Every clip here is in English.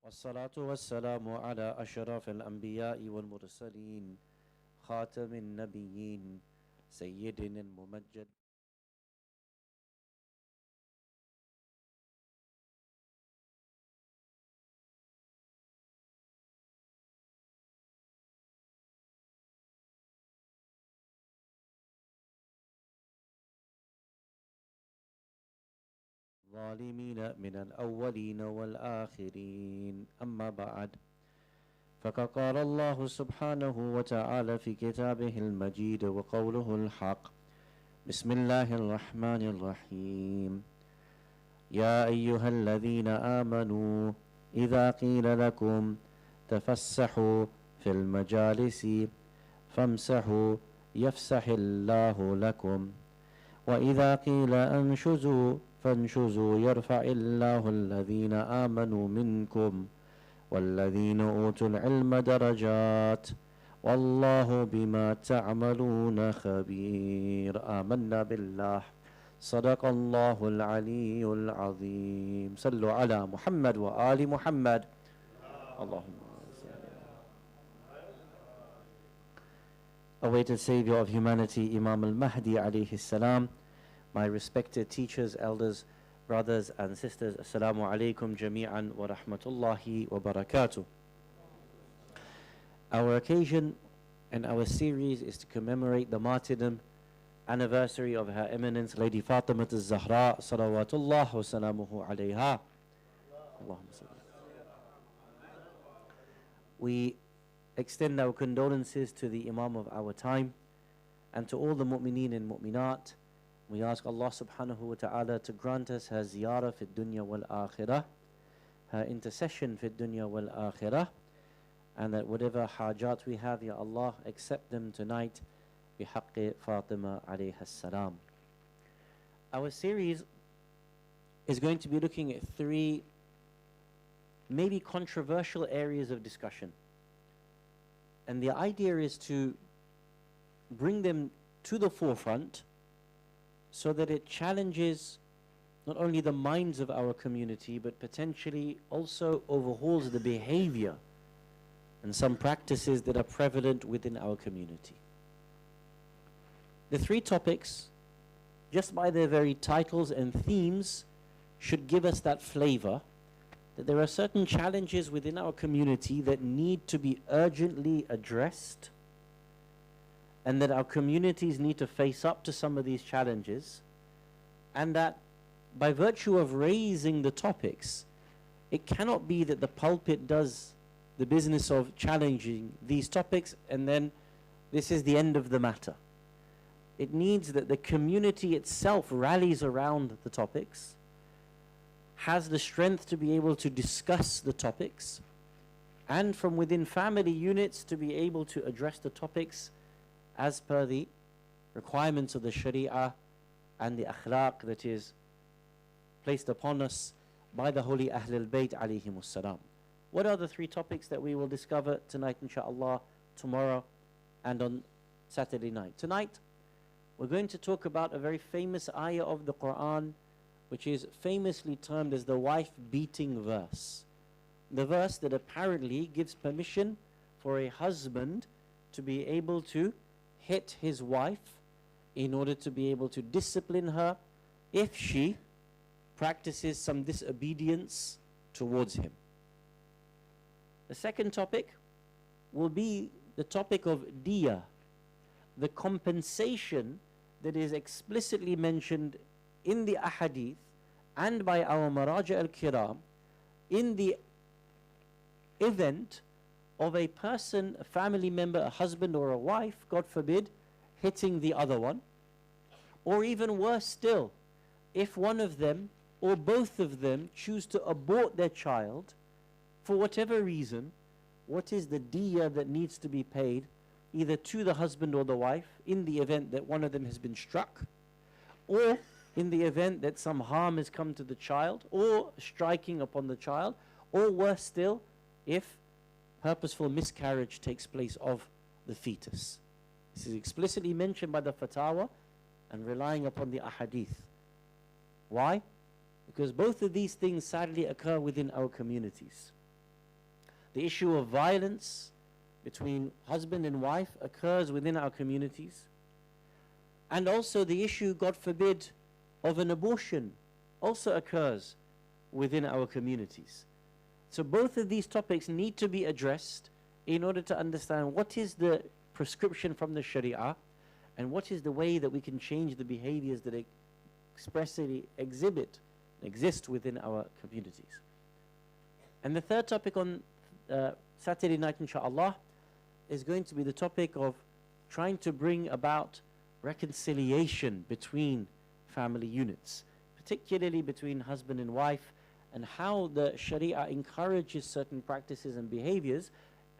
والصلاة والسلام على أشرف الأنبياء والمرسلين خاتم النبيين سيدنا الممجد الظالمين من الأولين والآخرين أما بعد فقد قال الله سبحانه وتعالى في كتابه المجيد وقوله الحق بسم الله الرحمن الرحيم يا أيها الذين آمنوا إذا قيل لكم تفسحوا في المجالس فامسحوا يفسح الله لكم وإذا قيل أنشزوا فانشزوا يرفع الله الذين آمنوا منكم والذين أوتوا العلم درجات والله بما تعملون خبير آمنا بالله صدق الله العلي العظيم صلوا على محمد وآل محمد اللهم awaited Savior of humanity Imam al-Mahdi alayhi salam, my respected teachers, elders, brothers and sisters, Assalamu alaikum jami'an wa rahmatullahi wa barakatuh. Our occasion and our series is to commemorate the martyrdom anniversary of Her Eminence Lady Fatimiyyah az-Zahra salawatullah wa salamuhu alayha. We extend our condolences to the Imam of our time and to all the mu'mineen and mu'minat. We ask Allah subhanahu wa ta'ala to grant us her ziyarah fi dunya wal akhirah, her intercession fi dunya wal akhirah, and that whatever hajat we have, Ya Allah, accept them tonight bi haqqi Fatima alayha salam. Our series is going to be looking at three maybe controversial areas of discussion. And the idea is to bring them to the forefront so that it challenges not only the minds of our community, but potentially also overhauls the behavior and some practices that are prevalent within our community. The three topics, just by their very titles and themes, should give us that flavor that there are certain challenges within our community that need to be urgently addressed, and that our communities need to face up to some of these challenges, and that by virtue of raising the topics, it cannot be that the pulpit does the business of challenging these topics and then this is the end of the matter. It needs that the community itself rallies around the topics, has the strength to be able to discuss the topics, and from within family units to be able to address the topics as per the requirements of the Sharia and the akhlaq that is placed upon us by the holy Ahlul Bayt alayhimus salam. What are the three topics that we will discover tonight, inshaAllah, tomorrow, and on Saturday night? Tonight, we're going to talk about a very famous ayah of the Quran, which is famously termed as the wife-beating verse. The verse that apparently gives permission for a husband to be able to hit his wife in order to be able to discipline her if she practices some disobedience towards him. The second topic will be the topic of diya, the compensation that is explicitly mentioned in the ahadith and by our maraja al-kiram in the event of a person, a family member, a husband or a wife, God forbid, hitting the other one. Or even worse still, if one of them or both of them choose to abort their child for whatever reason, what is the diya that needs to be paid either to the husband or the wife in the event that one of them has been struck, or in the event that some harm has come to the child, or striking upon the child, or worse still, if purposeful miscarriage takes place of the fetus. This is explicitly mentioned by the fatwa and relying upon the ahadith. Why? Because both of these things sadly occur within our communities. The issue of violence between husband and wife occurs within our communities. And also the issue, God forbid, of an abortion also occurs within our communities. So both of these topics need to be addressed in order to understand what is the prescription from the Sharia and what is the way that we can change the behaviors that expressly exist within our communities. And the third topic on Saturday night, inshallah, is going to be the topic of trying to bring about reconciliation between family units, particularly between husband and wife, and how the Sharia encourages certain practices and behaviors,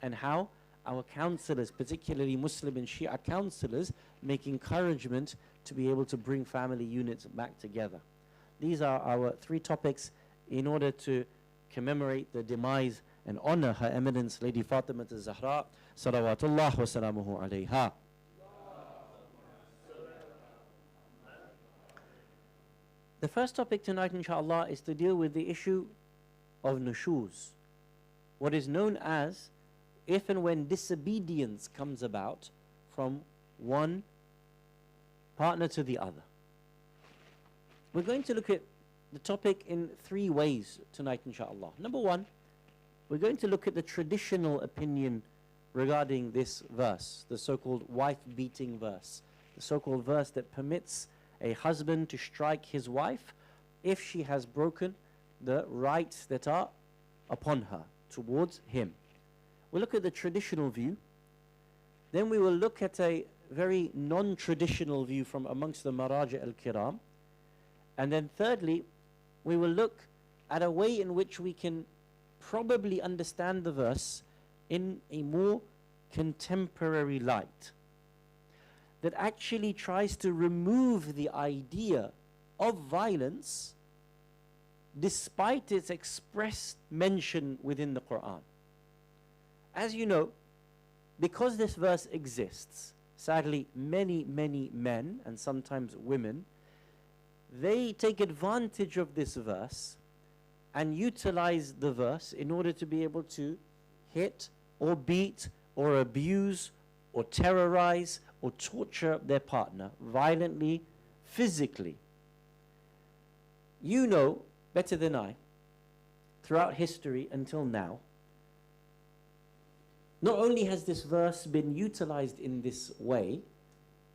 and how our counselors, particularly Muslim and Shia counselors, make encouragement to be able to bring family units back together. These are our three topics in order to commemorate the demise and honor Her Eminence Lady Fatimah al-Zahra, salawatullah wa salamuhu alayha. The first topic tonight, inshallah, is to deal with the issue of nushuz, what is known as if and when disobedience comes about from one partner to the other. We're going to look at the topic in three ways tonight, inshallah. Number one, we're going to look at the traditional opinion regarding this verse, the so-called wife-beating verse, the so-called verse that permits a husband to strike his wife if she has broken the rights that are upon her towards him. We'll look at the traditional view. Then we will look at a very non-traditional view from amongst the Maraja al-Kiram. And then thirdly, we will look at a way in which we can probably understand the verse in a more contemporary light, that actually tries to remove the idea of violence despite its expressed mention within the Quran. As you know, because this verse exists, sadly many men and sometimes women, they take advantage of this verse and utilize the verse in order to be able to hit or beat or abuse or terrorize or torture their partner violently, physically. You know better than I, throughout history until now, not only has this verse been utilized in this way,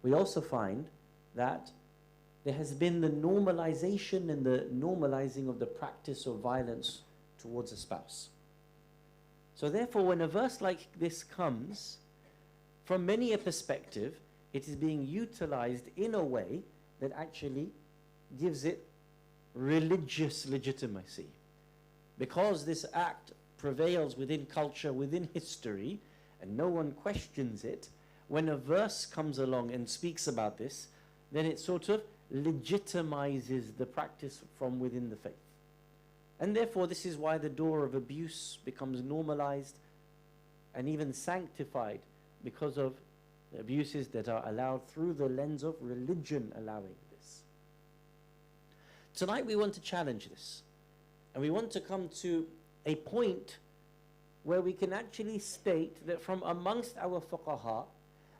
we also find that there has been the normalization and the normalizing of the practice of violence towards a spouse. So therefore, when a verse like this comes, from many a perspective, it is being utilized in a way that actually gives it religious legitimacy. Because this act prevails within culture, within history, and no one questions it, when a verse comes along and speaks about this, then it sort of legitimizes the practice from within the faith. And therefore, this is why the door of abuse becomes normalized and even sanctified, because of the abuses that are allowed through the lens of religion allowing this. Tonight we want to challenge this, and we want to come to a point where we can actually state that from amongst our fuqaha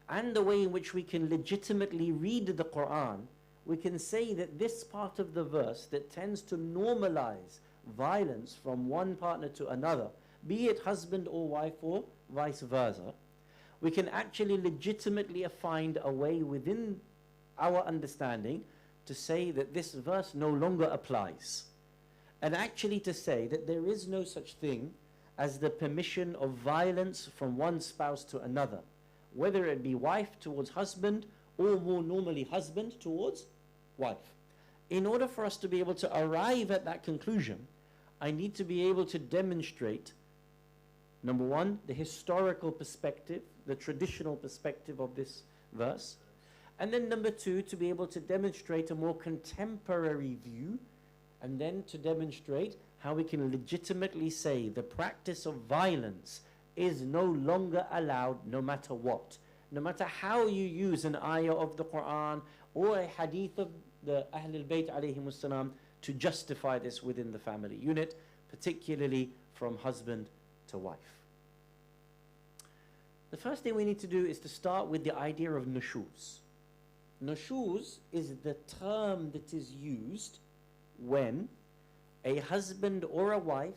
and the way in which we can legitimately read the Quran, we can say that this part of the verse that tends to normalize violence from one partner to another, be it husband or wife or vice versa, we can actually legitimately find a way within our understanding to say that this verse no longer applies. And actually to say that there is no such thing as the permission of violence from one spouse to another, whether it be wife towards husband or more normally husband towards wife. In order for us to be able to arrive at that conclusion, I need to be able to demonstrate, number one, the historical perspective, the traditional perspective of this verse, and then number two, to be able to demonstrate a more contemporary view, and then to demonstrate how we can legitimately say the practice of violence is no longer allowed no matter what. No matter how you use an ayah of the Quran or a hadith of the Ahlul Bayt alayhimus salam to justify this within the family unit, particularly from husband to wife. The first thing we need to do is to start with the idea of nushuz. Nushuz is the term that is used when a husband or a wife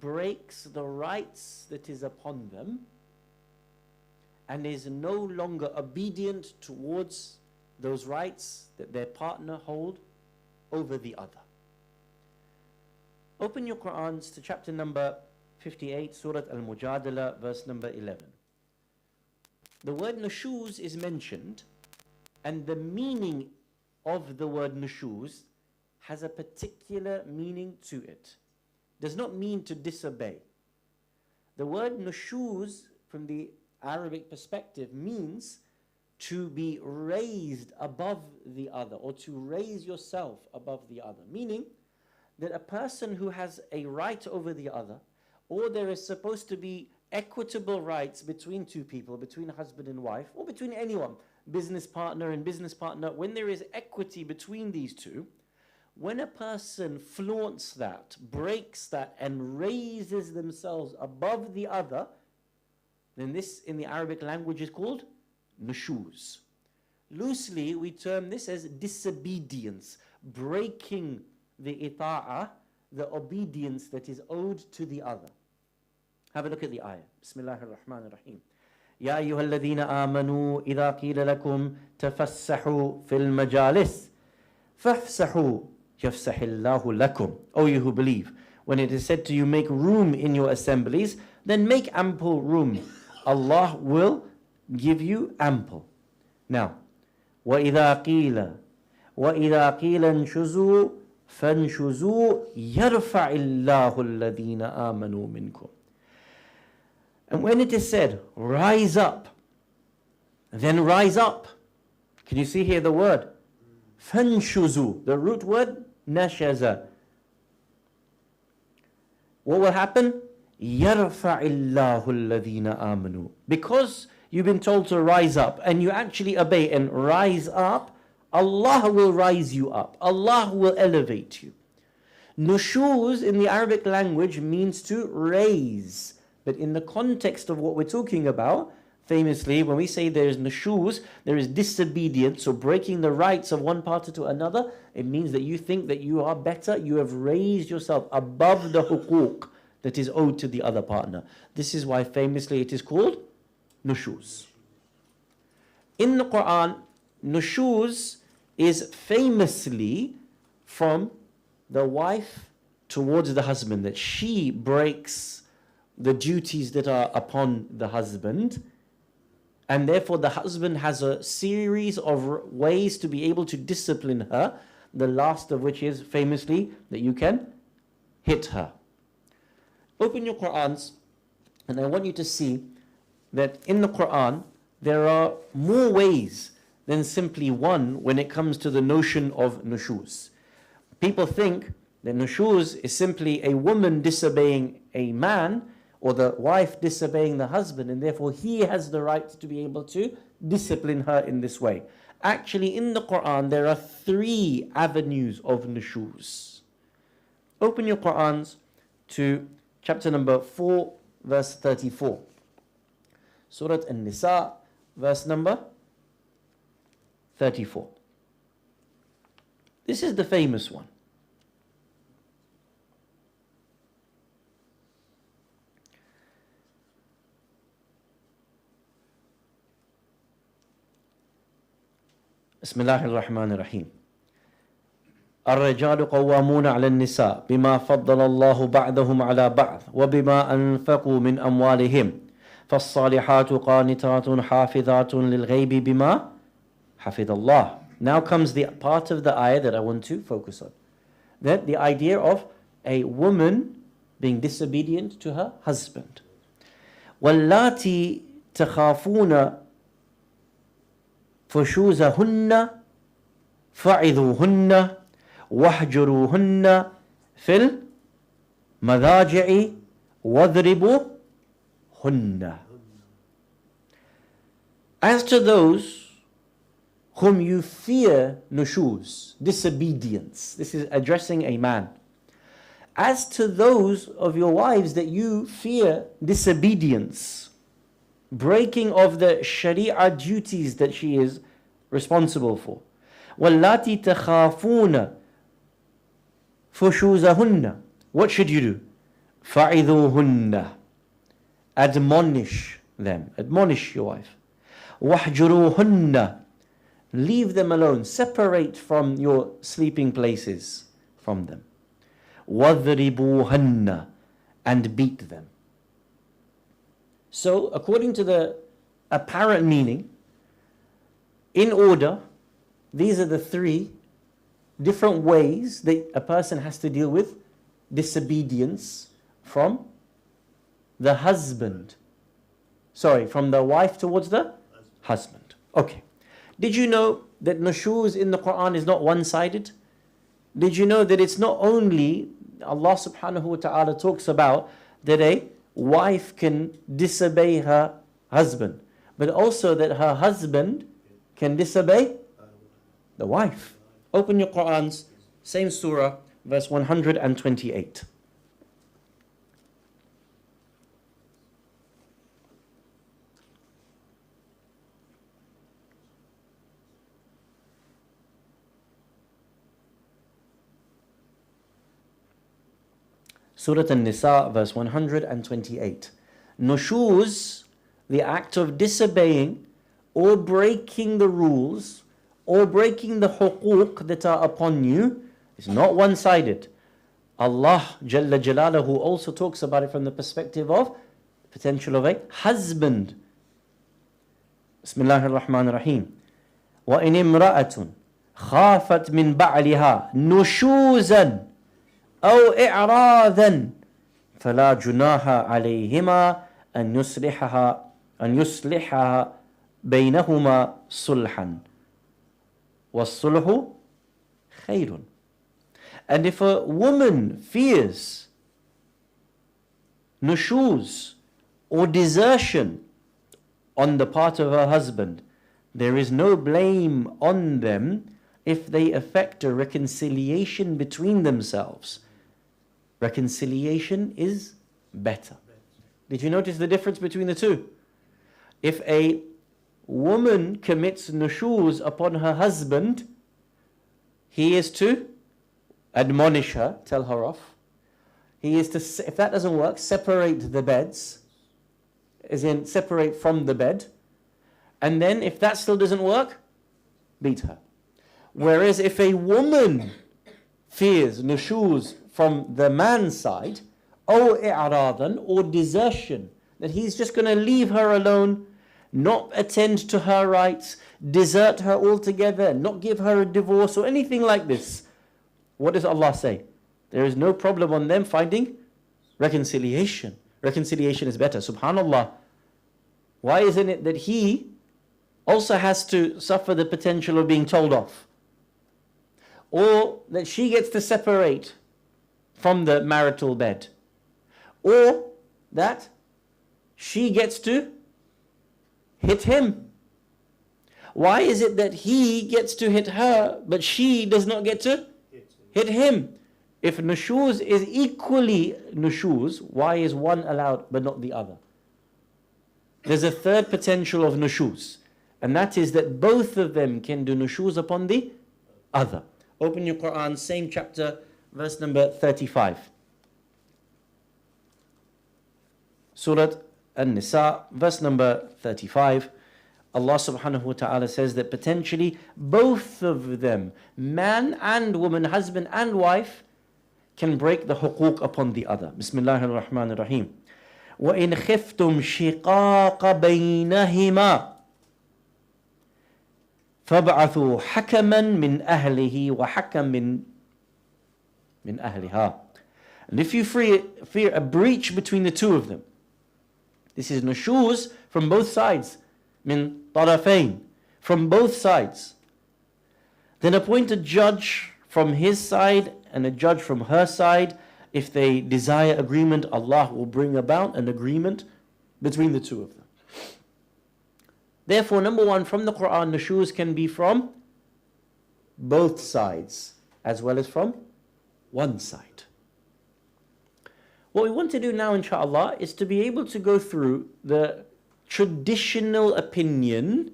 breaks the rights that is upon them and is no longer obedient towards those rights that their partner hold over the other. Open your Qur'ans to chapter number 58, Surah Al-Mujadala, verse number 11. The word nushuz is mentioned, and the meaning of the word nushuz has a particular meaning to it. Does not mean to disobey. The word nushuz from the Arabic perspective means to be raised above the other, or to raise yourself above the other. Meaning that a person who has a right over the other, or there is supposed to be equitable rights between two people, between a husband and wife, or between anyone, business partner and business partner, when there is equity between these two, when a person flaunts that, breaks that, and raises themselves above the other, then this in the Arabic language is called nushuz. Loosely, we term this as disobedience, breaking the ita'ah, the obedience that is owed to the other. Have a look at the ayah. Bismillahir Rahmanir Rahim. يا أيها الذين آمنوا إذا قيل لكم تفسحوا في المجالس فافسحوا يفسح الله لكم. O you who believe, when it is said to you, make room in your assemblies, then make ample room. Allah will give you ample. Now, وإذا قيل انشزوا فانشزوا يرفع الله الذين آمنوا منكم. And when it is said, rise up, then rise up. Can you see here the word? فَانْشُزُوا, the root word, nashaza. What will happen? يَرْفَعِ اللَّهُ الَّذِينَ آمَنُوا. Because you've been told to rise up, and you actually obey and rise up, Allah will rise you up. Allah will elevate you. Nushuz in the Arabic language means to raise. But in the context of what we're talking about, famously, when we say there is nushuz, there is disobedience, or breaking the rights of one party to another, it means that you think that you are better, you have raised yourself above the huquq that is owed to the other partner. This is why famously it is called nushuz. In the Quran, nushuz is famously from the wife towards the husband, that she breaks the duties that are upon the husband, and therefore the husband has a series of ways to be able to discipline her, the last of which is famously that you can hit her. Open your Qur'ans, and I want you to see that in the Qur'an there are more ways than simply one when it comes to the notion of nushuz. People think that nushuz is simply a woman disobeying a man, or the wife disobeying the husband, and therefore he has the right to be able to discipline her in this way. Actually, in the Quran, there are 3 avenues of nushuz. Open your Qurans to chapter number 4, verse 34. Surah An-Nisa, verse number 34. This is the famous one. بسم الله الرحمن الرحيم. الرجال قوامون على النساء بما فضل الله بعضهم على بعض وبما أنفقوا من أموالهم فالصالحات قانتات حافظات للغيب بما حفظ الله. Now comes the part of the ayah that I want to focus on. That the idea of a woman being disobedient to her husband. واللاتي تخافون فشوزهن فعظوهن واهجروهن في المضاجع واضربوهن. As to those whom you fear nushuz, disobedience, this is addressing a man. As to those of your wives that you fear disobedience, breaking of the sharia duties that she is responsible for. وَاللَّاتِي تَخَافُونَ فُشُوزَهُنَّ. What should you do? فَعِذُوهُنَّ. Admonish them. Admonish your wife. وَحْجُرُوهُنَّ. Leave them alone. Separate from your sleeping places from them. وَضْرِبُوهُنَّ. And beat them. So, according to the apparent meaning, in order, these are the three different ways that a person has to deal with disobedience from the husband. Sorry, from the wife towards the husband. Okay. Did you know that nushuz in the Quran is not one-sided? Did you know that it's not only Allah subhanahu wa ta'ala talks about that a wife can disobey her husband, but also that her husband can disobey the wife. Open your Qur'ans, same surah, verse 128. Surah Nisa, verse 128. Nushuz, the act of disobeying or breaking the rules or breaking the huquq that are upon you, is not one-sided. Allah Jalla Jalaluhu also talks about it from the perspective of potential of a husband. Bismillahir Rahmanir Rahim. وَإِنِ امْرَأَةٌ خَافَتْ مِنْ بَعْلِهَا نُشُوزًا أو إعراضا فلا جناح عليهما أن يصلحها بينهما صلحا والصلح خير. And if a woman fears nushuz or desertion on the part of her husband, there is no blame on them if they effect a reconciliation between themselves. Reconciliation is better. Did you notice the difference between the two? If a woman commits nushuz upon her husband, he is to admonish her, tell her off. He is to, if that doesn't work, separate the beds, as in separate from the bed. And then if that still doesn't work, beat her. Whereas if a woman fears nushuz from the man's side, or i'radan, or desertion, that he's just going to leave her alone, not attend to her rights, desert her altogether, not give her a divorce or anything like this, what does Allah say? There is no problem on them finding reconciliation. Reconciliation is better. Subhanallah. Why isn't it that he also has to suffer the potential of being told off? Or that she gets to separate from the marital bed? Or that she gets to hit him? Why is it that he gets to hit her, but she does not get to hit him? If nushuz is equally nushuz, why is one allowed but not the other? There's a third potential of nushuz, and that is that both of them can do nushuz upon the other. Open your Quran, same chapter, verse number 35. Surah An-Nisa, verse number 35. Allah subhanahu wa ta'ala says that potentially both of them, man and woman, husband and wife, can break the huquq upon the other. Bismillahir Rahmanir Rahim. وَإِنْ خِفْتُمْ شِقَاقَ بَيْنَهِمَا فَابْعَثُوا حَكَمًا مِنْ أَهْلِهِ وَحَكَمًا مِنْ أَهْلِهَا. And if you fear a breach between the two of them, this is nushuz from both sides, min tarafain, from both sides, then appoint a judge from his side and a judge from her side. If they desire agreement, Allah will bring about an agreement between the two of them. Therefore, number one, from the Quran, nushuz can be from both sides as well as from one side. What we want to do now, inshallah, is to be able to go through the traditional opinion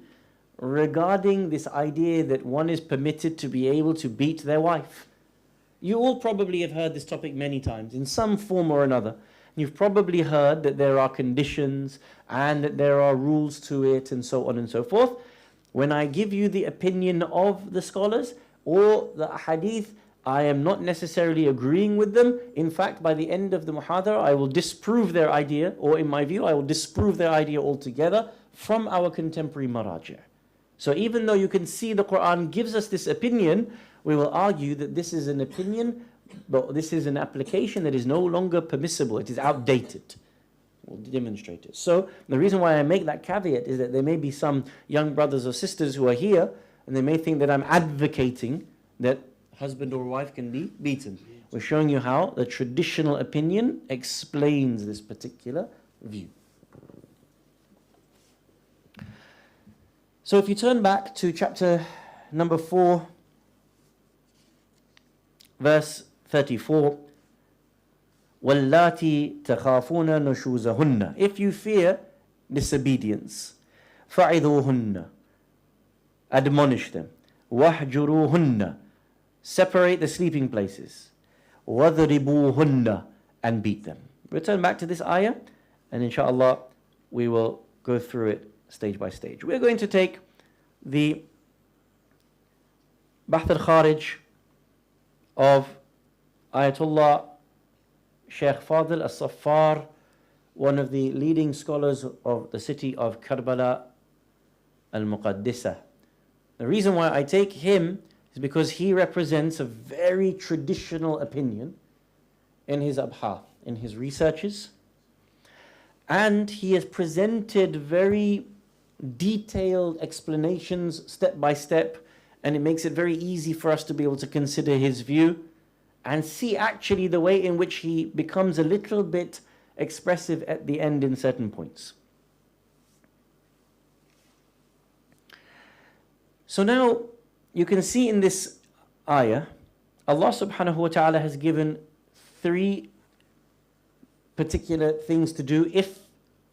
regarding this idea that one is permitted to be able to beat their wife. You all probably have heard this topic many times in some form or another. You've probably heard that there are conditions and that there are rules to it and so on and so forth. When I give you the opinion of the scholars or the hadith, I am not necessarily agreeing with them. In fact, by the end of the muhadara, I will disprove their idea, or in my view, I will disprove their idea altogether from our contemporary maraji'. So even though you can see the Quran gives us this opinion, we will argue that this is an opinion, but this is an application that is no longer permissible. It is outdated. We'll demonstrate it. So the reason why I make that caveat is that there may be some young brothers or sisters who are here, and they may think that I'm advocating that husband or wife can be beaten. We're showing you how the traditional opinion explains this particular view. So if you turn back to chapter number 4, verse 34, وَاللَّاتِي تَخَافُونَ نُشُوزَهُنَّ. If you fear disobedience, فَعِذُوهُنَّ. Admonish them. وَاحْجُرُوهُنَّ. Separate the sleeping places. وَضْرِبُوهُنَّ. And beat them. Return back to this ayah, and inshallah we will go through it stage by stage. We're going to take the Bahth al-Kharij of Ayatollah Sheikh Fadil al-Saffar, one of the leading scholars of the city of Karbala al-Muqaddisa. The reason why I take him is because he represents a very traditional opinion in his abhath, in his researches, and he has presented very detailed explanations step by step, and it makes it very easy for us to be able to consider his view and see actually the way in which he becomes a little bit expressive at the end in certain points. So now you can see in this ayah, Allah subhanahu wa ta'ala has given 3 particular things to do if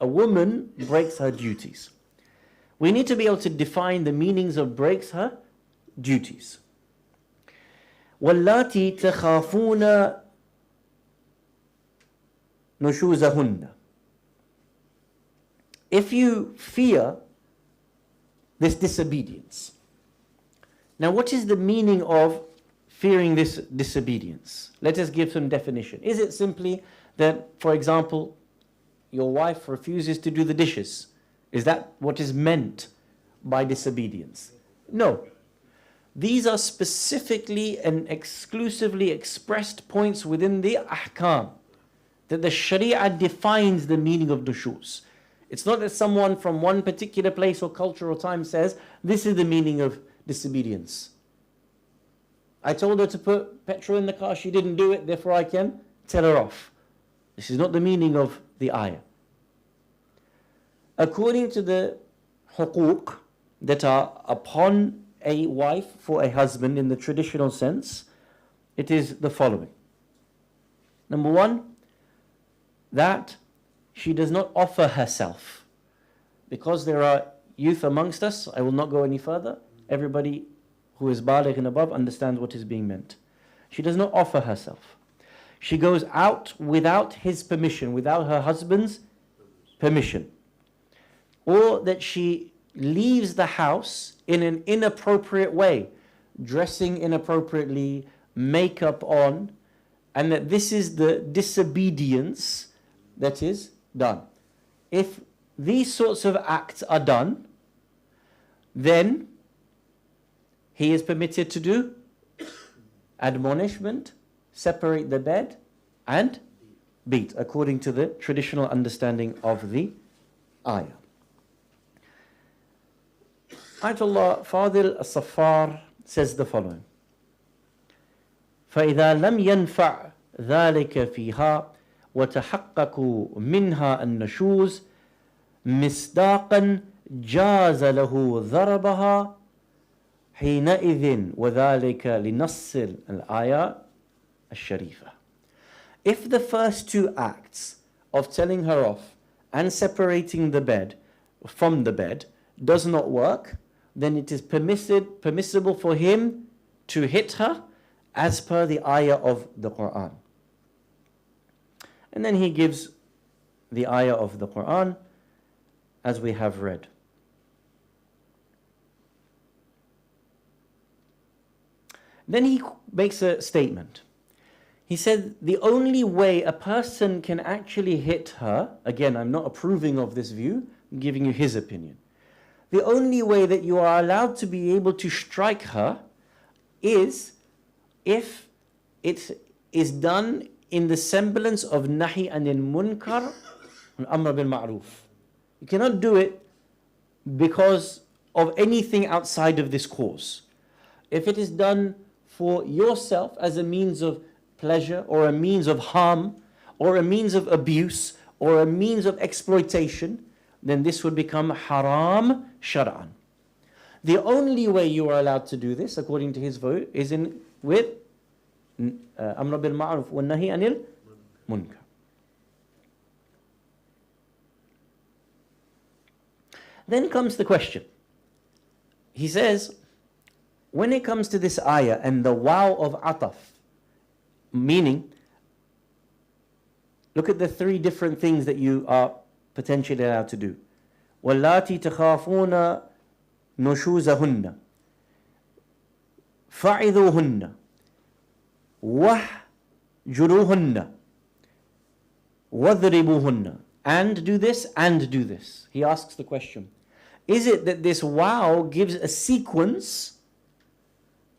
a woman breaks her duties. We need to be able to define the meanings of breaks her duties. وَاللَّاتِي تَخَافُونَ نُشُوزَهُنَّ. If you fear this disobedience. Now, what is the meaning of fearing this disobedience? Let us give some definition. Is it simply that, for example, your wife refuses to do the dishes? Is that what is meant by disobedience? No. These are specifically and exclusively expressed points within the ahkam, that the sharia defines the meaning of nushuz. It's not that someone from one particular place or culture or time says, this is the meaning of disobedience. I told her to put petrol in the car, she didn't do it, therefore I can tell her off. This is not the meaning of the ayah. According to the huquq that are upon a wife for a husband in the traditional sense, it is the following. Number 1, that she does not offer herself. Because there are youth amongst us, I will not go any further. Everybody who is baligh and above understands what is being meant. She does not offer herself. She goes out without his permission, without her husband's permission. Or that she leaves the house in an inappropriate way, dressing inappropriately, makeup on, and that this is the disobedience that is done. If these sorts of acts are done, then he is permitted to do admonishment, separate the bed, and beat, according to the traditional understanding of the ayah. Ayatollah Fadil al-Saffar says the following. فَإِذَا لَمْ يَنْفَعْ ذَلِكَ فِيهَا وَتَحَقَّقُوا مِنْهَا النَّشُوزِ مِصْدَاقًا جَازَ لَهُ ضَرَبَهَا حِينَئِذٍ وَذَلِكَ لِنَصِّ الْآيَةِ الشَّرِيفَةِ. If the first 2 acts of telling her off and separating the bed from the bed does not work, then it is permissible for him to hit her as per the ayah of the Quran. And then he gives the ayah of the Quran as we have read. Then he makes a statement. He said the only way a person can actually hit her, again, I'm not approving of this view, I'm giving you his opinion. The only way that you are allowed to be able to strike her is if it is done in the semblance of nahi anil munkar and amr bil ma'ruf. You cannot do it because of anything outside of this cause. If it is done for yourself as a means of pleasure or a means of harm or a means of abuse or a means of exploitation, then this would become haram shar'an. The only way you are allowed to do this, according to his view, is with amr bil ma'ruf wa nahi anil munkar. Then comes the question. He says, when it comes to this ayah and the wow of ataf, meaning, look at the three different things that you are potentially allowed to do. وَاللَّاتِي تَخَافُونَ نُشُوزَهُنَّ فَعِذُوهُنَّ وَاهْجُرُوهُنَّ وَاضْرِبُوهُنَّ. And do this, and do this. He asks the question, is it that this wow gives a sequence,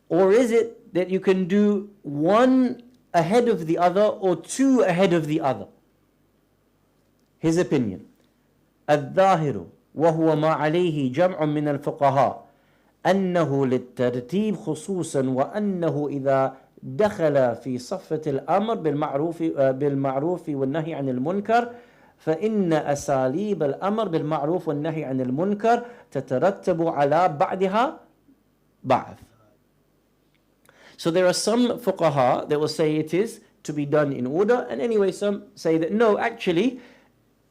or is it that you can do one ahead of the other or two ahead of the other? His opinion. الظاهر وهو ما عليه جمع من الفقهاء أنه للترتيب خصوصا وأنه إذا دخل في صفة الأمر بالمعروف والنهي عن المنكر فإن أساليب الأمر بالمعروف والنهي عن المنكر تترتب على بعضها بعض. So there are some fuqaha that will say it is to be done in order, and anyway some say that no, actually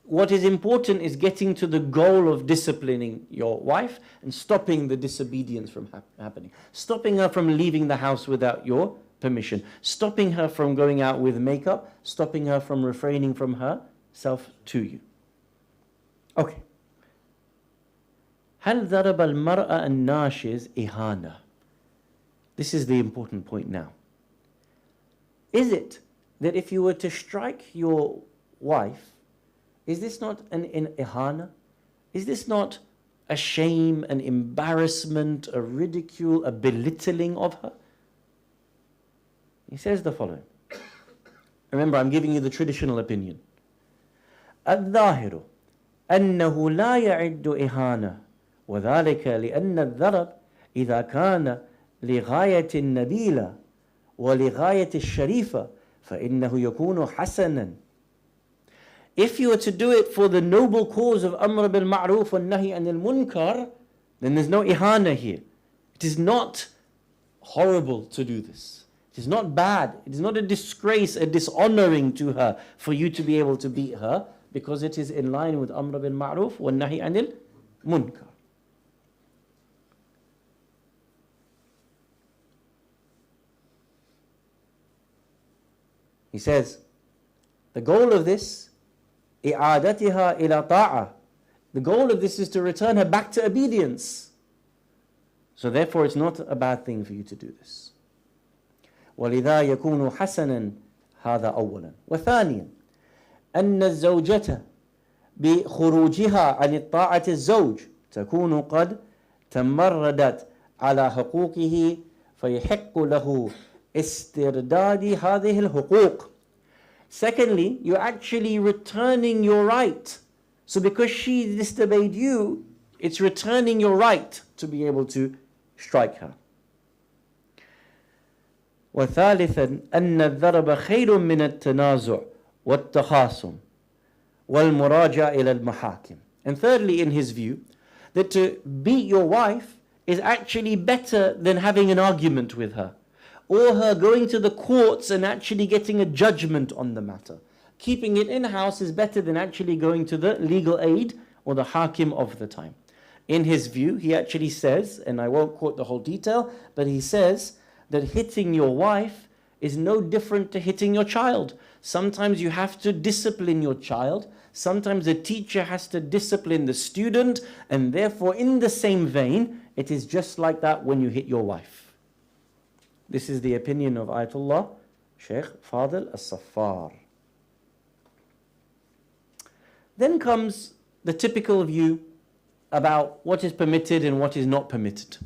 what is important is getting to the goal of disciplining your wife and stopping the disobedience from happening, stopping her from leaving the house without your permission, stopping her from going out with makeup, stopping her from refraining from herself to you. Okay. هل ضرب المرأة الناشز إهانة? This is the important point now. Is it that if you were to strike your wife, is this not an ihana? Is this not a shame, an embarrassment, a ridicule, a belittling of her? He says the following. Remember, I'm giving you the traditional opinion. الظاهر أنه لا يعد إهانة وذلك لأن الضرب إذا كان لغاية النبيلة ولغاية الشريفة فإنه يكون حسنا. If you were to do it for the noble cause of Amr bil Ma'ruf and Nahi anil Munkar, then there's no ihana here. It is not horrible to do this. It is not bad. It is not a disgrace, a dishonoring to her for you to be able to beat her, because it is in line with Amr bil Ma'ruf and Nahi anil Munkar. He says, the goal of this, إعادتها إلى طاعة. The goal of this is to return her back to obedience. So therefore it's not a bad thing for you to do this. ولذا يكون حسنا هذا أولا. وثانيا أن الزوجة بخروجها عن الطاعة الزوج تكون قد تمردت على حقوقه فيحق له استرداد هذه الحقوق. Secondly, you're actually returning your right. So because she disobeyed you, it's returning your right to be able to strike her. وثالثا أن الضرب خير من التنازع والتخاصم والمراجعة إلى المحاكم. And thirdly, in his view, that to beat your wife is actually better than having an argument with her, or her going to the courts and actually getting a judgment on the matter. Keeping it in-house is better than actually going to the legal aid or the Hakim of the time. In his view, he actually says, and I won't quote the whole detail, but he says that hitting your wife is no different to hitting your child. Sometimes you have to discipline your child. Sometimes the teacher has to discipline the student, and therefore in the same vein, it is just like that when you hit your wife. This is the opinion of Ayatollah Sheikh Fadil As-Saffar. Then comes the typical view about what is permitted and what is not permitted.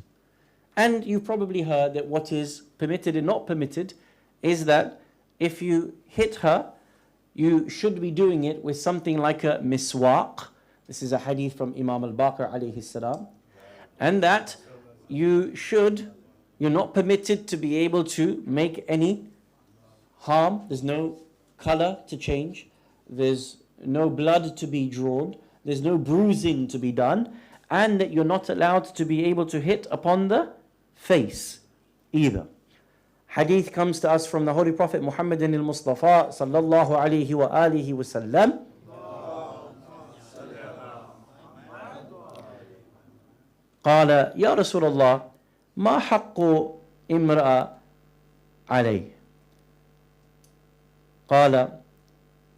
And you've probably heard that what is permitted and not permitted is that if you hit her, you should be doing it with something like a miswak. This is a hadith from Imam al-Baqir alayhi salam. And that you're not permitted to be able to make any harm. There's no color to change. There's no blood to be drawn. There's no bruising to be done. And that you're not allowed to be able to hit upon the face either. Hadith comes to us from the Holy Prophet Muhammad al-Mustafa sallallahu alayhi wa alihi wa sallam. قال يا رسول الله ما حق امرأة عليه قال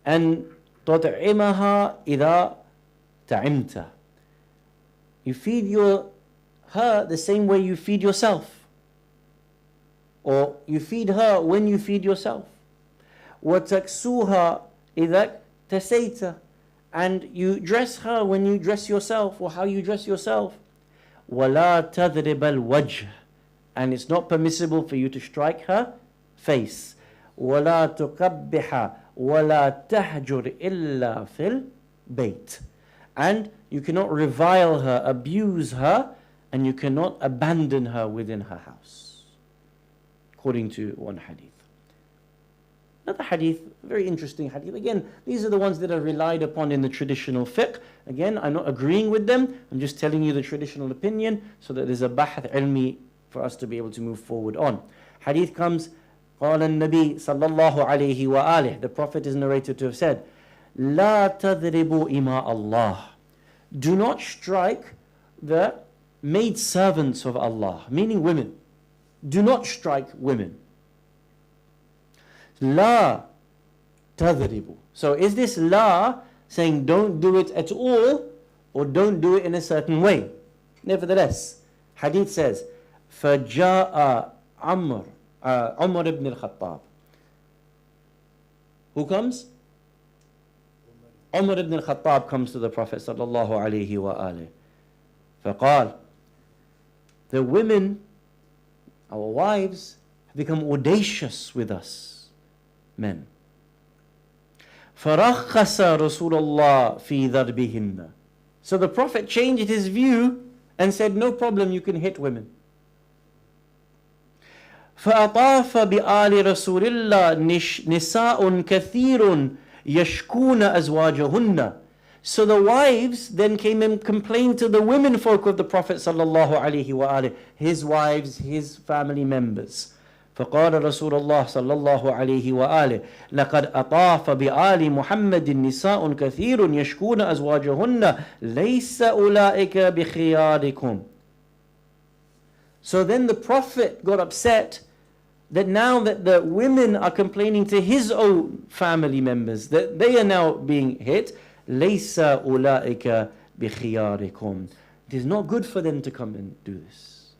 أن تطعمها إذا تعمت. You feed her the same way you feed yourself, or you feed her when you feed yourself. وتكسوها إذا تسيت, and you dress her when you dress yourself, or how you dress yourself. ولا تضرب الوجه, and it's not permissible for you to strike her face. ولا تقبح ولا تهجر إلا في البيت, and you cannot revile her, abuse her, and you cannot abandon her within her house, according to one hadith. Another hadith, very interesting hadith. Again, these are the ones that are relied upon in the traditional fiqh. Again, I'm not agreeing with them. I'm just telling you the traditional opinion so that there's a bahth ilmi for us to be able to move forward on. Hadith comes, قال النبي صلى الله عليه وآله. The Prophet is narrated to have said, لا تضربوا إماء الله. Do not strike the maid servants of Allah, meaning women. Do not strike women. La tadribu. So is this la saying don't do it at all, or don't do it in a certain way? Nevertheless, hadith says, فَجَاءَ Umar ibn al-Khattab. Who comes? Umar ibn al-Khattab comes to the Prophet sallallahu alayhi wa alihi. فَقال, the women, our wives, have become audacious with us men. فَرَخَّصَ رَسُولَ اللَّهِ فِي ضَرْبِهِنَّ. So the Prophet changed his view and said, no problem, you can hit women. فَأَطَافَ بِآلِ رَسُولِ اللَّهِ نِسَاءٌ كَثِيرٌ يَشْكُونَ أَزْوَاجَهُنَّ. So the wives then came and complained to the women folk of the Prophet sallallahu alaihi wasallam, his wives, his family members. فقال رسول الله صلى الله عليه وآله لقد أطاف بآل محمد نساء كثير يشكون أزواجهن ليس أولئك بخياركم. So then the Prophet got upset that now that the women are complaining to his own family members that they are now being hit, ليس أولئك بخياركم. It is not good for them to come and do this.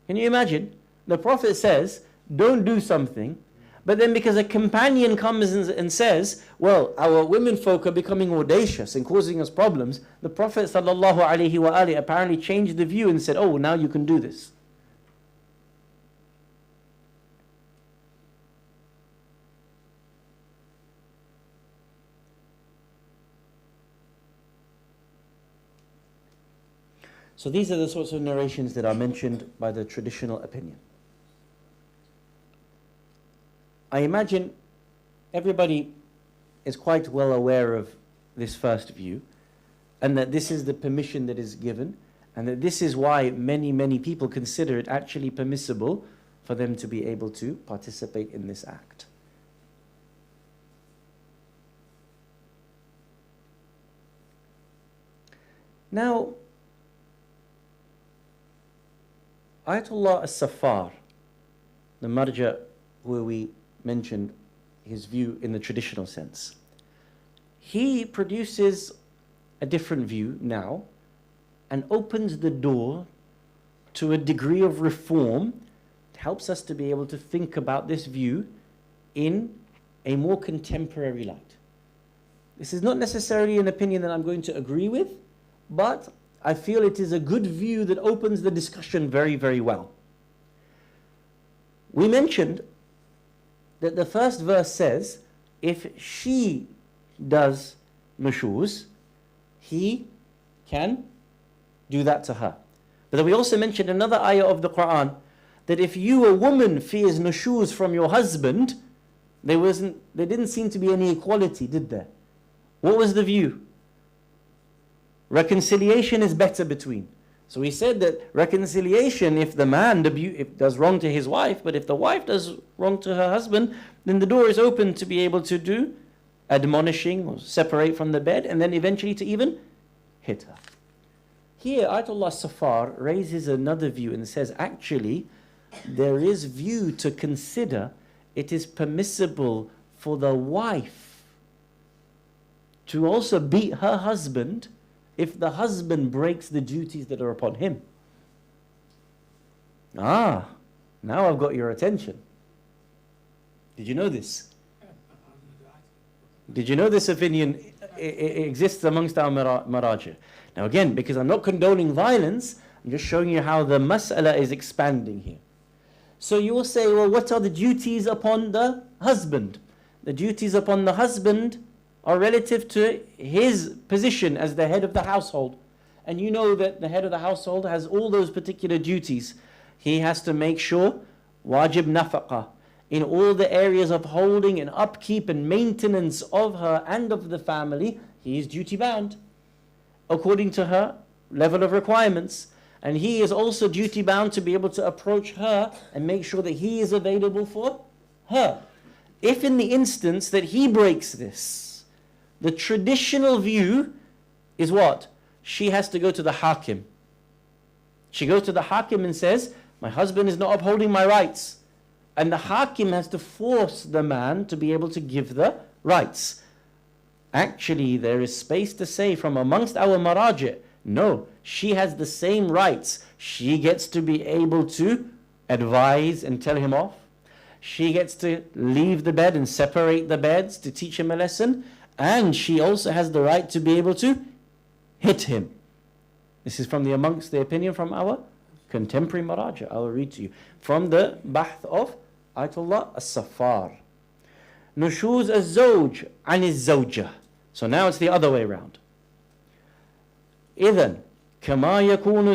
Can you imagine? The Prophet says, don't do something, but then because a companion comes and says, well, our women folk are becoming audacious and causing us problems, the Prophet sallallahu alaihi wasallam apparently changed the view and said, oh, now you can do this. So these are the sorts of narrations that are mentioned by the traditional opinion. I imagine everybody is quite well aware of this first view, and that this is the permission that is given, and that this is why many people consider it actually permissible for them to be able to participate in this act. Now, Ayatollah as-Saffar, the marja where we mentioned his view in the traditional sense, he produces a different view now and opens the door to a degree of reform. It helps us to be able to think about this view in a more contemporary light. This is not necessarily an opinion that I'm going to agree with, but I feel it is a good view that opens the discussion very, very well. We mentioned that the first verse says, if she does nushuz, he can do that to her. But then we also mentioned another ayah of the Quran, that if you, a woman, fears nushuz from your husband, there didn't seem to be any equality, did there? What was the view? Reconciliation is better between. So we said that reconciliation, if the man does wrong to his wife, but if the wife does wrong to her husband, then the door is open to be able to do admonishing or separate from the bed, and then eventually to even hit her. Here, Ayatollah Safar raises another view and says, actually, there is view to consider it is permissible for the wife to also beat her husband if the husband breaks the duties that are upon him. Now I've got your attention. Did you know this? Did you know this opinion exists amongst our marajih? Now again, because I'm not condoning violence, I'm just showing you how the mas'ala is expanding here. So you will say, well, what are the duties upon the husband? The duties upon the husband are relative to his position as the head of the household. And you know that the head of the household has all those particular duties. He has to make sure, wajib nafaqah, in all the areas of holding and upkeep and maintenance of her and of the family, he is duty bound according to her level of requirements. And he is also duty bound to be able to approach her and make sure that he is available for her. If in the instance that he breaks this, the traditional view is what? She has to go to the hakim. She goes to the hakim and says, my husband is not upholding my rights. And the hakim has to force the man to be able to give the rights. Actually, there is space to say from amongst our marajih, no, she has the same rights. She gets to be able to advise and tell him off. She gets to leave the bed and separate the beds to teach him a lesson. And she also has the right to be able to hit him. This is from amongst the opinion from our contemporary marajih. I will read to you from the bahth of Ayatollah as-Saffar. Nushuz az-zawj an az-zawjah. So now it's the other way around. إذن كما يكون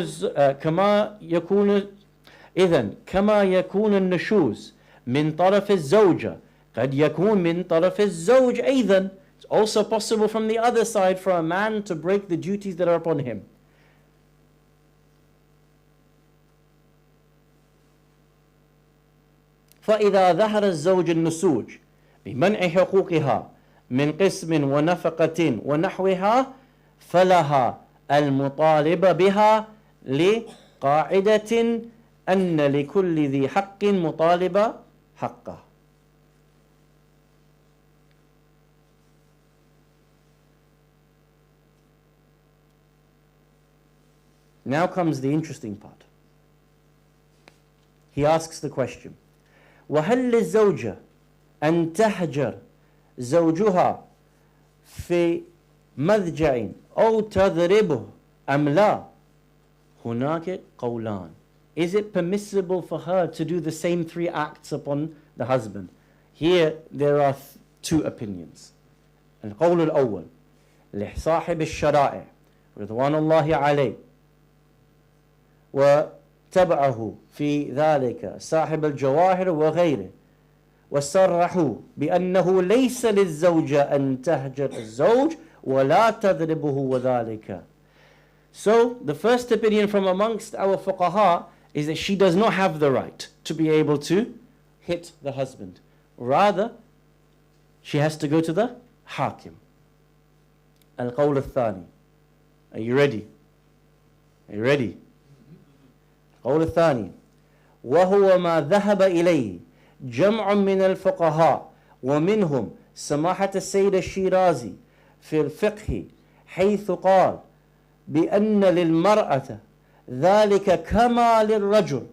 النشوز من طرف الزوجة قد يكون من طرف الزوج أيضا. It's also possible from the other side for a man to break the duties that are upon him. فإذا ظهر الزوج النسوج بمنع حقوقها من قسم ونفقة ونحوها فلها المطالبة بها لقاعدة أن لكل ذي حق مطالبة حقه. Now comes the interesting part. He asks the question, وهل للزوجة أن تهجر زوجها في مضجع أو تضربه أم لا؟ هناك قولان. Is it permissible for her to do the same three acts upon the husband? Here there are two opinions. القول الأول لصاحب الشرائع رضوان الله عليه وتبعه في ذلك صاحب الجواهر وغيره وصرحوا بأنه ليس للزوجة أن تهجر الزوج ولا تضربه وذلك. So the first opinion from amongst our fuqaha is that she does not have the right to be able to hit the husband. Rather, she has to go to the hakim. القول الثاني. Are you ready? Are you ready? قول الثاني وهو ما ذهب إليه جمع من الفقهاء ومنهم سماحة السيد الشيرازي في الفقه حيث قال بأن للمرأة ذلك كما للرجل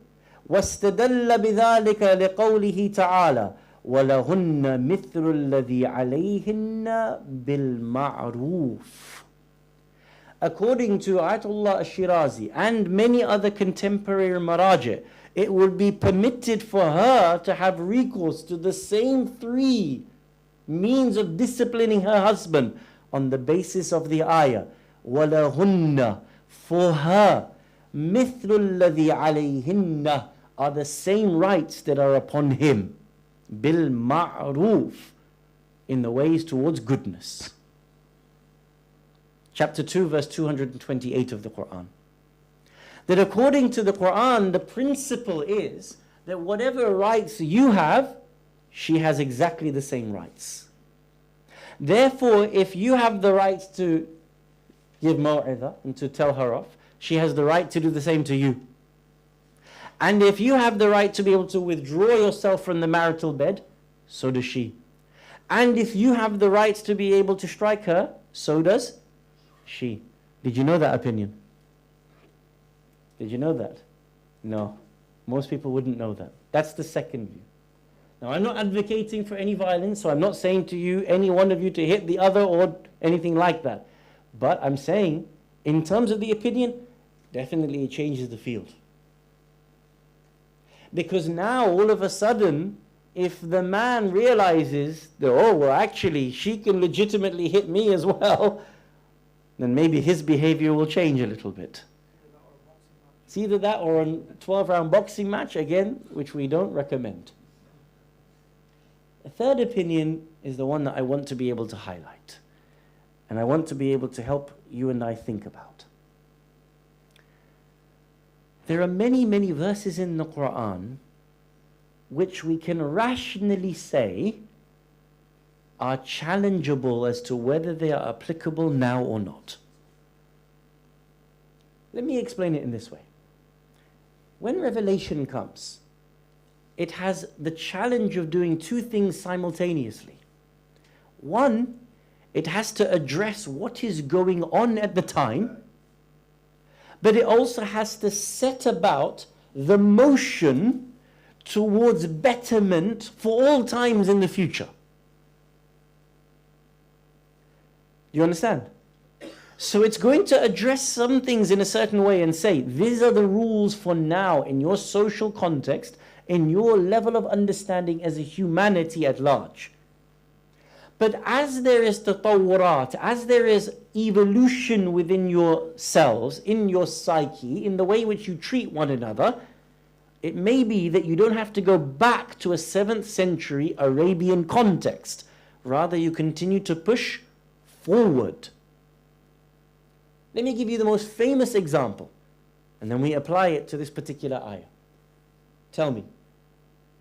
واستدل بذلك لقوله تعالى ولهن مثل الذي عليهن بالمعروف. According to Ayatollah al-Shirazi and many other contemporary maraji, it would be permitted for her to have recourse to the same three means of disciplining her husband on the basis of the ayah. وَلَهُنَّ, for her, مِثْلُ الَّذِي عَلَيْهِنَّ, are the same rights that are upon him. بِالْمَعْرُوفِ, in the ways towards goodness. Chapter 2, verse 228 of the Quran. That according to the Quran, the principle is that whatever rights you have, she has exactly the same rights. Therefore, if you have the right to give maw'idah and to tell her off, she has the right to do the same to you. And if you have the right to be able to withdraw yourself from the marital bed, so does she. And if you have the right to be able to strike her, so does she. Did you know that opinion? Did you know that? No. Most people wouldn't know that. That's the second view. Now, I'm not advocating for any violence, so I'm not saying to you, any one of you, to hit the other or anything like that. But I'm saying, in terms of the opinion, definitely it changes the field. Because now, all of a sudden, if the man realizes that, oh, well, actually, she can legitimately hit me as well, then maybe his behavior will change a little bit. It's either that or a 12-round boxing match, again, which we don't recommend. A third opinion is the one that I want to be able to highlight. And I want to be able to help you and I think about. There are many, many verses in the Quran which we can rationally say are challengeable as to whether they are applicable now or not. Let me explain it in this way. When revelation comes, it has the challenge of doing two things simultaneously. One, it has to address what is going on at the time, but it also has to set about the motion towards betterment for all times in the future. You understand? So it's going to address some things in a certain way and say, these are the rules for now in your social context, in your level of understanding as a humanity at large. But as there is tatawurat, as there is evolution within yourselves, in your psyche, in the way in which you treat one another, it may be that you don't have to go back to a 7th century Arabian context. Rather, you continue to push forward. Let me give you the most famous example, and then we apply it to this particular ayah. Tell me,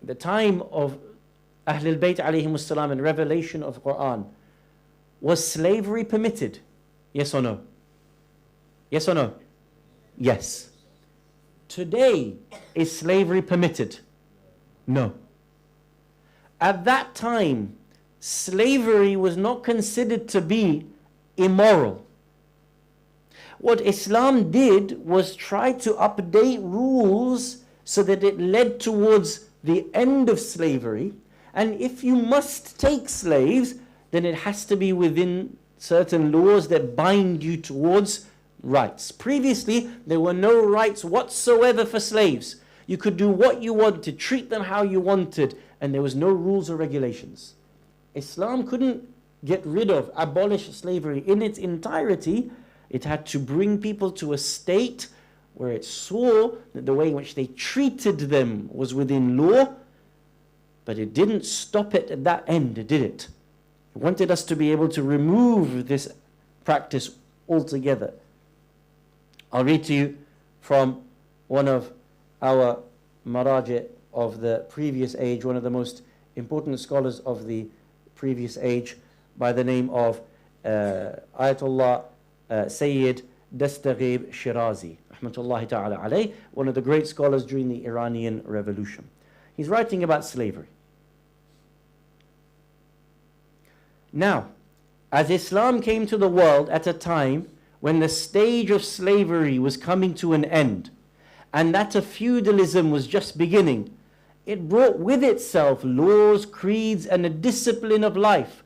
at the time of Ahlul Bayt alayhimus salam and revelation of the Quran, was slavery permitted? Yes or no? Yes or no? Yes. Today, is slavery permitted? No. At that time, slavery was not considered to be immoral. What Islam did was try to update rules so that it led towards the end of slavery. And if you must take slaves, then it has to be within certain laws that bind you towards rights. Previously, there were no rights whatsoever for slaves. You could do what you wanted, treat them how you wanted, and there was no rules or regulations. Islam couldn't get rid of, abolish slavery in its entirety. It had to bring people to a state where it saw that the way in which they treated them was within law, but it didn't stop it at that end, did it? It wanted us to be able to remove this practice altogether. I'll read to you from one of our maraji of the previous age, one of the most important scholars of the previous age, by the name of Ayatollah Sayyid Dastaghib Shirazi, rahmatullahi ta'ala alayh, one of the great scholars during the Iranian Revolution. He's writing about slavery. Now, as Islam came to the world at a time when the stage of slavery was coming to an end, and that of feudalism was just beginning, it brought with itself laws, creeds, and a discipline of life,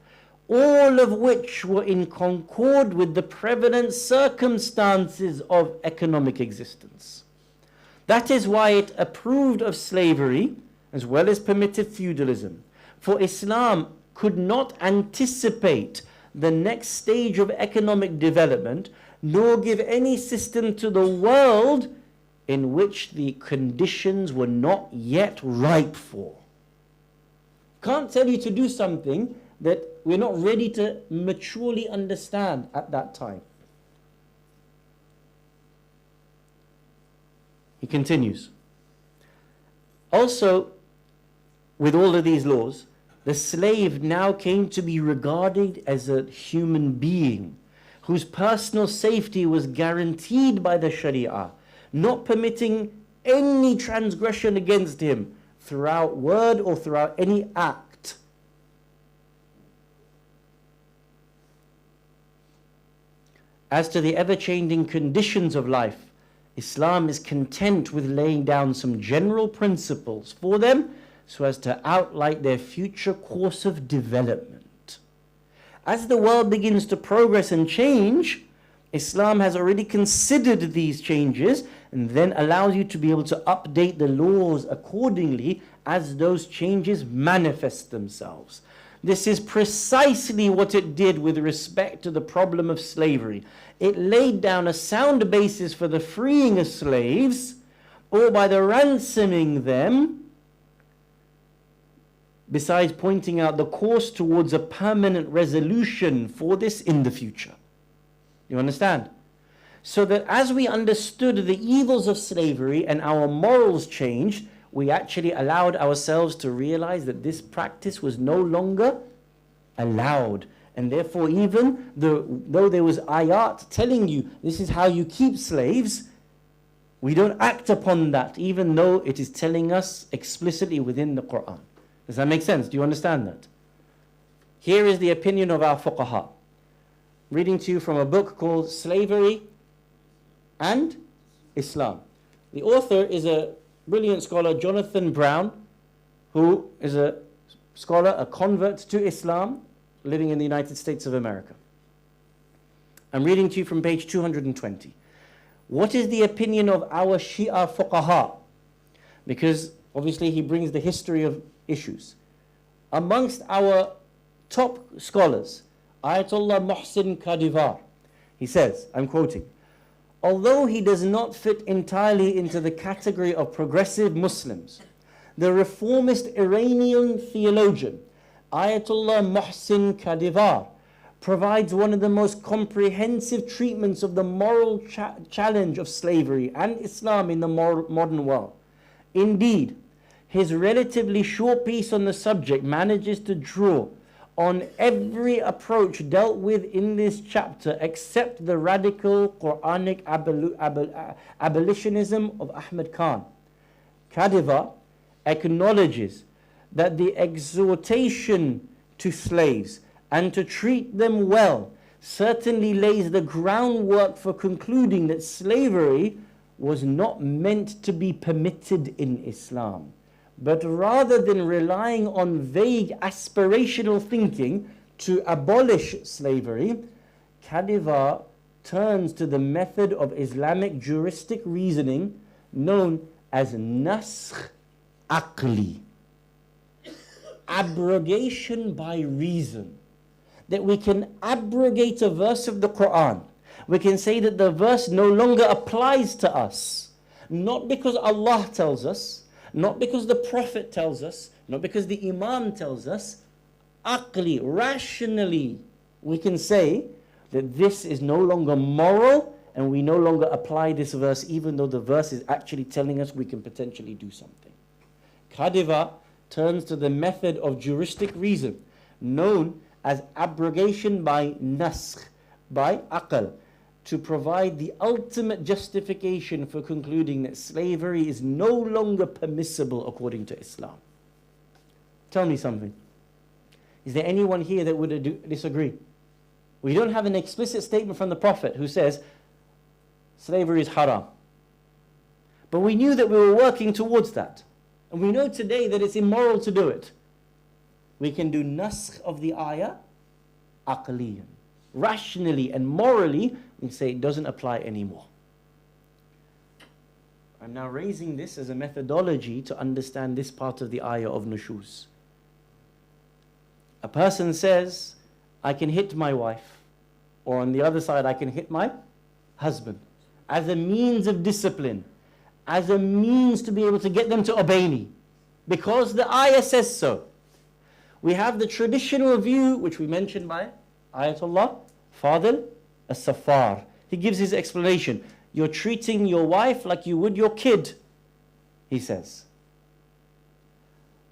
all of which were in concord with the prevalent circumstances of economic existence. That is why it approved of slavery as well as permitted feudalism. For Islam could not anticipate the next stage of economic development, nor give any system to the world in which the conditions were not yet ripe for. Can't tell you to do something that we're not ready to maturely understand at that time. He continues. Also, with all of these laws, the slave now came to be regarded as a human being whose personal safety was guaranteed by the Sharia, not permitting any transgression against him throughout word or throughout any act. As to the ever-changing conditions of life, Islam is content with laying down some general principles for them so as to outline their future course of development. As the world begins to progress and change, Islam has already considered these changes and then allows you to be able to update the laws accordingly as those changes manifest themselves. This is precisely what it did with respect to the problem of slavery. It laid down a sound basis for the freeing of slaves, or by the ransoming them, besides pointing out the course towards a permanent resolution for this in the future. You understand? So that as we understood the evils of slavery and our morals changed, we actually allowed ourselves to realize that this practice was no longer allowed. And therefore, even though there was ayat telling you this is how you keep slaves, we don't act upon that, even though it is telling us explicitly within the Quran. Does that make sense? Do you understand that? Here is the opinion of our fuqaha. Reading to you from a book called Slavery and Islam. The author is a brilliant scholar, Jonathan Brown, who is a scholar, a convert to Islam, living in the United States of America. I'm reading to you from page 220. What is the opinion of our Shia fuqaha? Because obviously he brings the history of issues. Amongst our top scholars, Ayatollah Muhsin Kadivar, he says, I'm quoting, although he does not fit entirely into the category of progressive Muslims, the reformist Iranian theologian Ayatollah Muhsin Kadivar provides one of the most comprehensive treatments of the moral challenge of slavery and Islam in the modern world. Indeed, his relatively short piece on the subject manages to draw on every approach dealt with in this chapter except the radical Quranic abolitionism of Ahmad Khan. Kadivar acknowledges that the exhortation to slaves and to treat them well certainly lays the groundwork for concluding that slavery was not meant to be permitted in Islam. But rather than relying on vague aspirational thinking to abolish slavery, Kadivar turns to the method of Islamic juristic reasoning known as naskh aqli, abrogation by reason. That we can abrogate a verse of the Quran. We can say that the verse no longer applies to us, not because Allah tells us, not because the Prophet tells us, not because the Imam tells us, aqli, rationally, we can say that this is no longer moral and we no longer apply this verse even though the verse is actually telling us we can potentially do something. Kadivar turns to the method of juristic reason known as abrogation by naskh, by aql, to provide the ultimate justification for concluding that slavery is no longer permissible according to Islam. Tell me something. Is there anyone here that would disagree? We don't have an explicit statement from the Prophet who says slavery is haram. But we knew that we were working towards that. And we know today that it's immoral to do it. We can do naskh of the ayah aqliyan. Rationally and morally, we say it doesn't apply anymore. I'm now raising this as a methodology to understand this part of the ayah of nushuz. A person says, I can hit my wife, or on the other side, I can hit my husband, as a means of discipline, as a means to be able to get them to obey me, because the ayah says so. We have the traditional view, which we mentioned by Ayatollah Fadil as-Safar. He gives his explanation. You're treating your wife like you would your kid, he says.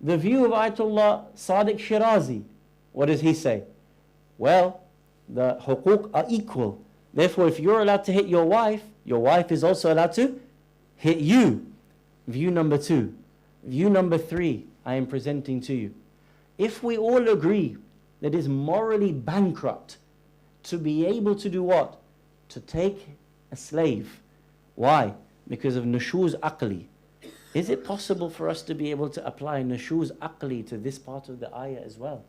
The view of Ayatollah Sadiq Shirazi, what does he say? Well, the huquq are equal. Therefore, if you're allowed to hit your wife is also allowed to hit you. View number 2. View number 3, I am presenting to you. If we all agree that it is morally bankrupt to be able to do what? To take a slave. Why? Because of nushuz aqli. Is it possible for us to be able to apply nushuz aqli to this part of the ayah as well?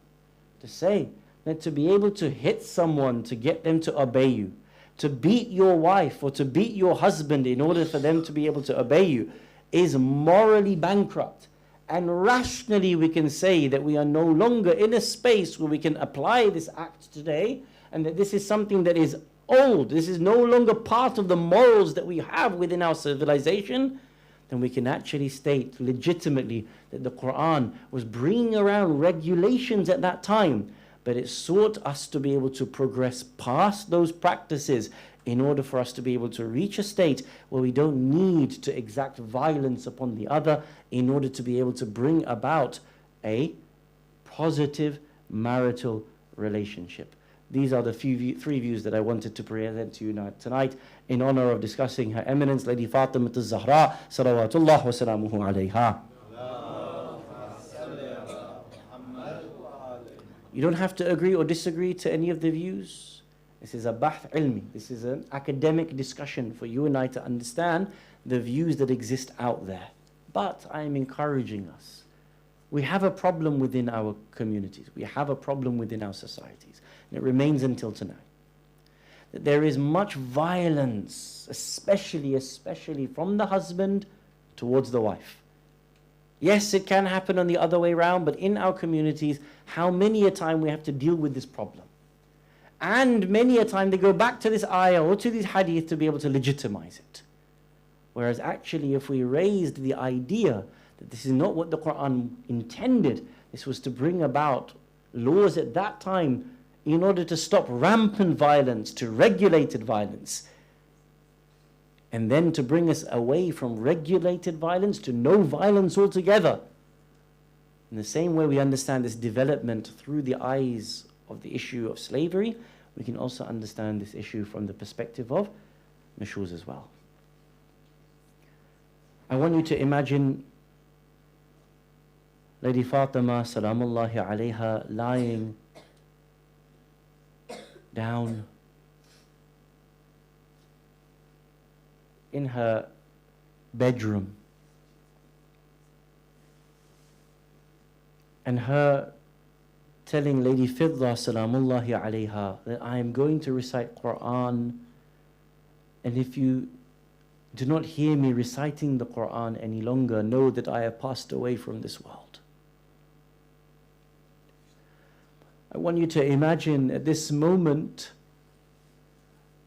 To say that to be able to hit someone to get them to obey you, to beat your wife or to beat your husband in order for them to be able to obey you, is morally bankrupt. And rationally we can say that we are no longer in a space where we can apply this act today, and that this is something that is old, this is no longer part of the morals that we have within our civilization, then we can actually state legitimately that the Quran was bringing around regulations at that time, but it sought us to be able to progress past those practices in order for us to be able to reach a state where we don't need to exact violence upon the other in order to be able to bring about a positive marital relationship. These are the three views that I wanted to present to you tonight in honor of discussing Her Eminence Lady Fatimah al-Zahra salawatullah wa salamuhu alayha. You don't have to agree or disagree to any of the views. This is a bahth ilmi. This is an academic discussion for you and I to understand the views that exist out there. But I am encouraging us. We have a problem within our communities. We have a problem within our societies. And it remains until tonight. That there is much violence, especially from the husband towards the wife. Yes, it can happen on the other way around, but in our communities, how many a time we have to deal with this problem. And many a time they go back to this ayah or to this hadith to be able to legitimize it. Whereas actually if we raised the idea that this is not what the Quran intended, this was to bring about laws at that time in order to stop rampant violence, to regulated violence, and then to bring us away from regulated violence to no violence altogether. In the same way we understand this development through the eyes of the issue of slavery, we can also understand this issue from the perspective of nushuz as well. I want you to imagine Lady Fatima salamullahi alayha lying down in her bedroom, and her telling Lady Fidda salamullahi alayha that I am going to recite Quran, and if you do not hear me reciting the Quran any longer, know that I have passed away from this world. I want you to imagine at this moment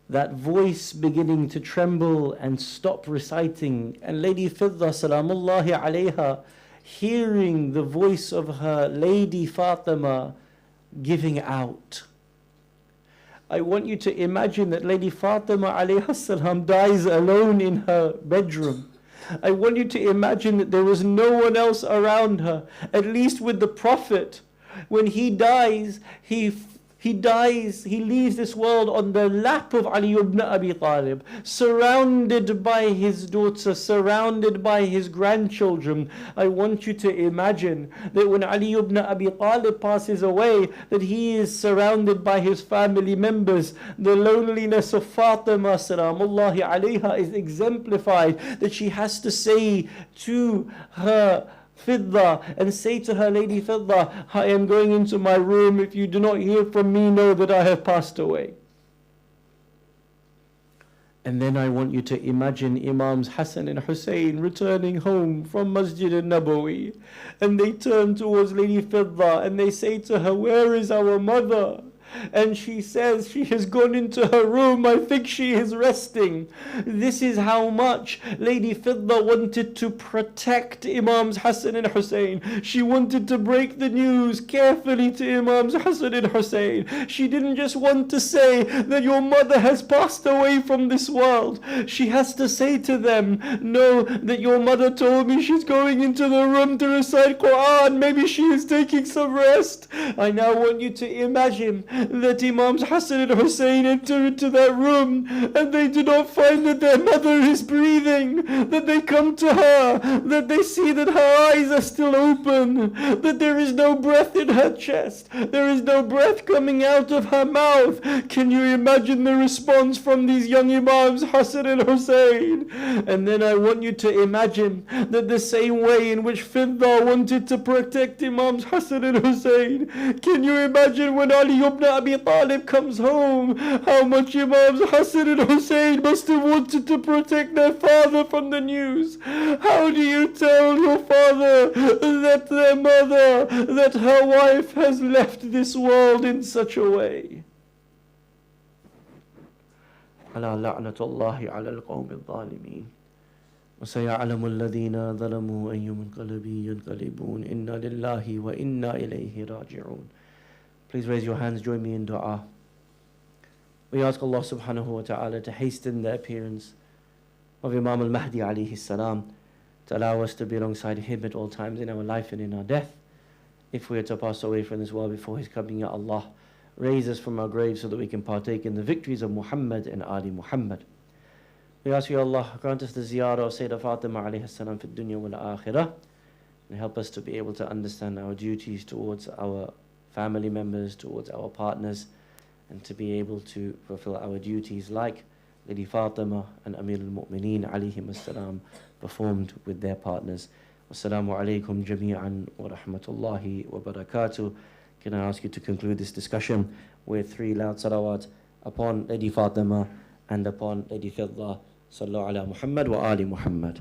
that voice beginning to tremble and stop reciting, and Lady Fidda salamullahi alayha hearing the voice of her Lady Fatima giving out. I want you to imagine that Lady Fatima alayha salam dies alone in her bedroom. I want you to imagine that there was no one else around her, at least with the Prophet. When he dies, he He dies, he leaves this world on the lap of Ali ibn Abi Talib, surrounded by his daughter, surrounded by his grandchildren. I want you to imagine that when Ali ibn Abi Talib passes away, that he is surrounded by his family members. The loneliness of Fatima salamullahi alayha is exemplified, that she has to say to her Fidda and say to her, Lady Fidda, I am going into my room. If you do not hear from me, know that I have passed away. And then I want you to imagine Imams Hassan and Hussein returning home from Masjid al-Nabawi, and they turn towards Lady Fidda and they say to her, where is our mother? And she says she has gone into her room. I think she is resting. This is how much Lady Fidda wanted to protect Imams Hassan and Hussein. She wanted to break the news carefully to Imams Hassan and Hussein. She didn't just want to say that your mother has passed away from this world. She has to say to them, no, that your mother told me she's going into the room to recite Quran. Maybe she is taking some rest. I now want you to imagine that Imams Hassan and Hussein enter into that room and they do not find that their mother is breathing, that they come to her, that they see that her eyes are still open, that there is no breath in her chest, there is no breath coming out of her mouth. Can you imagine the response from these young Imams Hassan and Hussein? And then I want you to imagine that the same way in which Fidda wanted to protect Imams Hassan and Hussein, can you imagine when Ali ibn Abi Talib comes home, how much Imams Hassan and Hussein must have wanted to protect their father from the news? How do you tell your father that their mother, that her wife has left this world in such a way? ألا لعنة الله على القوم الظالمين وسيعلم الذين ظلموا أي منقلب ينقلبون إنا لله وإنا إليه راجعون. Please raise your hands, join me in dua. We ask Allah subhanahu wa ta'ala to hasten the appearance of Imam al-Mahdi alayhi salam, to allow us to be alongside him at all times in our life and in our death. If we are to pass away from this world before his coming, Ya Allah, raise us from our graves so that we can partake in the victories of Muhammad and Ali Muhammad. We ask you, Allah, grant us the ziyarah of Sayyidah Fatima alayhi salam fi dunya wal akhirah, and help us to be able to understand our duties towards our family members, towards our partners, and to be able to fulfill our duties like Lady Fatima and Amir al-Mu'mineen alayhim as-salam performed with their partners. Wassalamu alaikum jami'an wa rahmatullahi wa barakatuh. Can I ask you to conclude this discussion with 3 loud salawat upon Lady Fatima and upon Lady Fidda. Sallu ala Muhammad wa ali Muhammad.